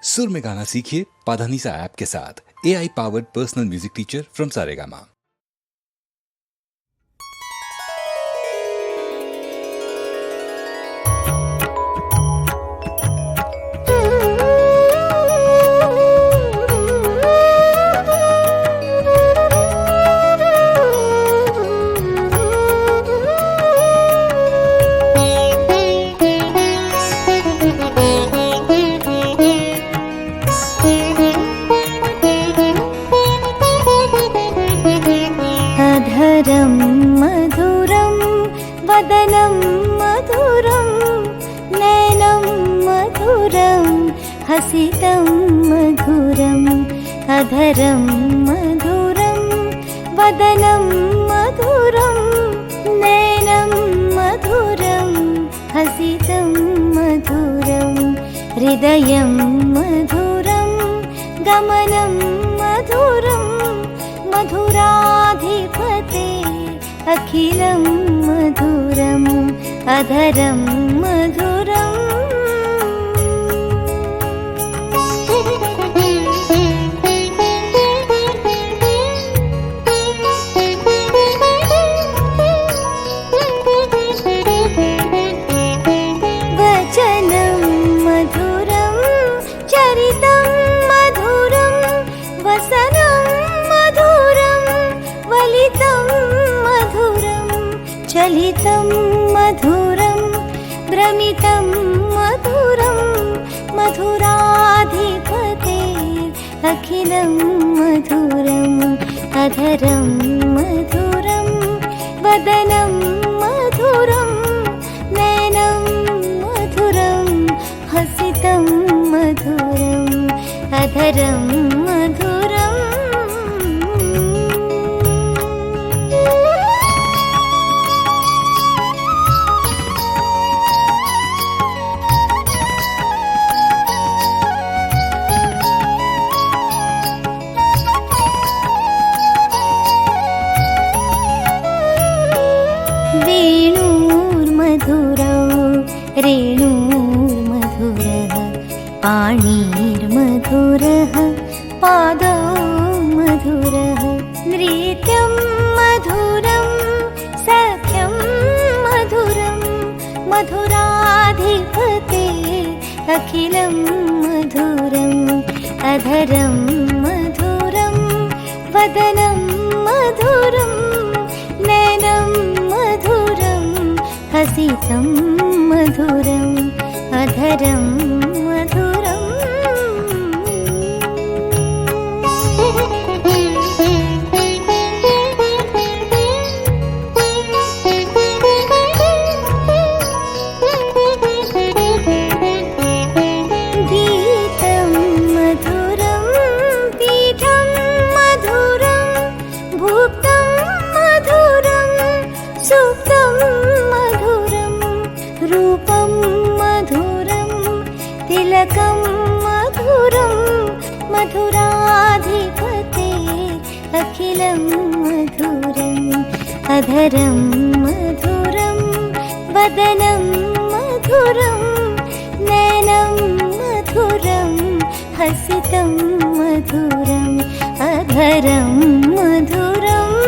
सुर में गाना सीखिए पाधानीसा ऐप के साथ। AI powered personal music teacher from Saregama. अधरं मधुरं वदनं मधुरं नयनं मधुरं हसितं मधुरम् अधरं मधुरं वदनं मधुरं नयनं मधुरं हसितं मधुरं हृदयं मधुरं गमनं मधुरं मधुराधिपते अखिलं मधुरम् अधरं मधुरम् वचनं मधुरं चरितं मधुरं वसनं मधुरं वलितं मधुरं चलितं मधुरं भ्रमितं मधुरं मधुराधिपते अखिलं मधुरम् अधरं मधुरं वदनं मधुरं नयनं मधुरं हसितं मधुरम् अधरं मधुरम् वेणुर्मधुरौ रेणुर्मधुरः पाणिर्मधुरः पादौ मधुरः नृत्यं मधुरं सख्यं मधुरं मधुराधिपते अखिलं मधुरम् अधरं मधुरं वदनं मधुरं नयनं मधुरं हसितं मधुरम् अधरं मधुरम् गीतं मधुरं पीठं मधुरं भुक्तं मधुरं सुप्तं मधुरं रूपं मधुरं तिलकं मधुरं मधुराधिपते अखिलं मधुरम् अधरं मधुरं वदनं मधुरं नयनं मधुरं हसितं मधुरम् अधरं मधुरम्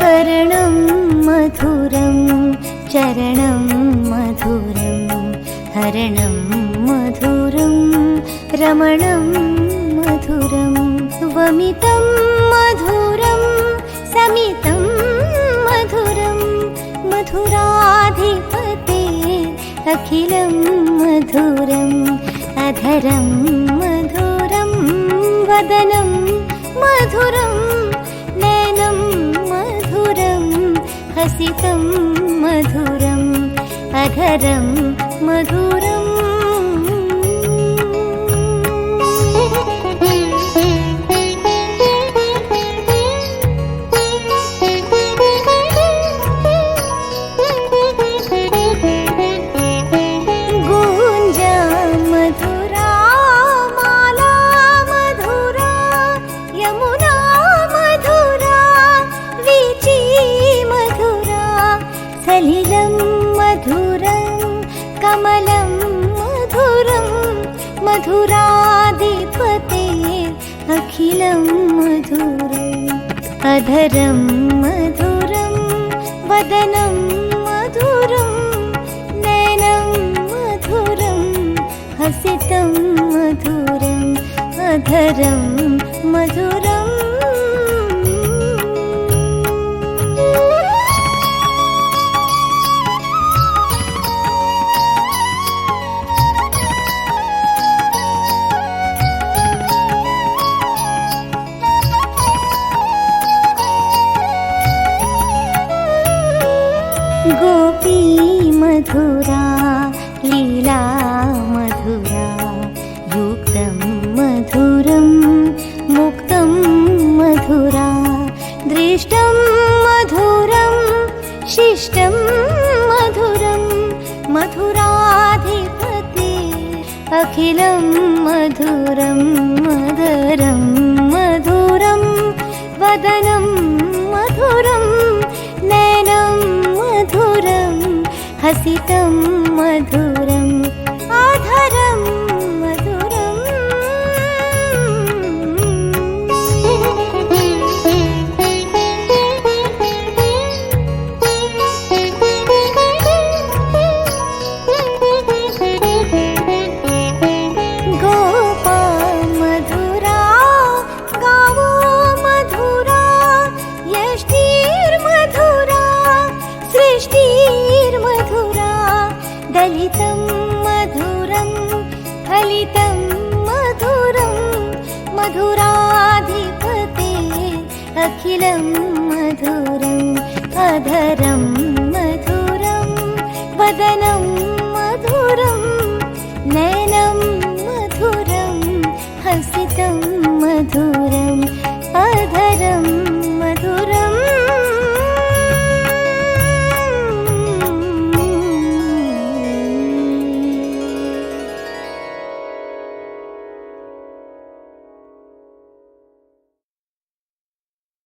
करणं मधुरं चरणं मधुरं हरणं मधुरं रमणं मधुरं वमितं मधुरं समितं मधुरं मधुराधिपते अखिलं मधुरम् अधरं मधुरं वदनं मधुरं नयनं मधुरं हसितं मधुरम् अधरं मधुरम् कमलं मधुरं मधुराधिपते अखिलं मधुरम् अधरं मधुरं वदनं मधुरं नयनं मधुरं हसितं मधुरम् अधरं मधुरम् गोपी मधुरा लीला मधुरा युक्तं मधुरं मुक्तं मधुरा दृष्टं मधुरं शिष्टं मधुरं मधुराधिपते अखिलं मधुरं मदरं मधुरं वदनं मधुरं नयनं मधुरं हसितं मधुरम् आधरं मधुरम् गोपा मधुरा गावो मधुरा यष्टिर्मधुरा सृष्टिर्मधुरा दलितं मधुरं फलितं मधुरं मधुराधिपते अखिलं मधुरम् अधरं मधुरं वदनं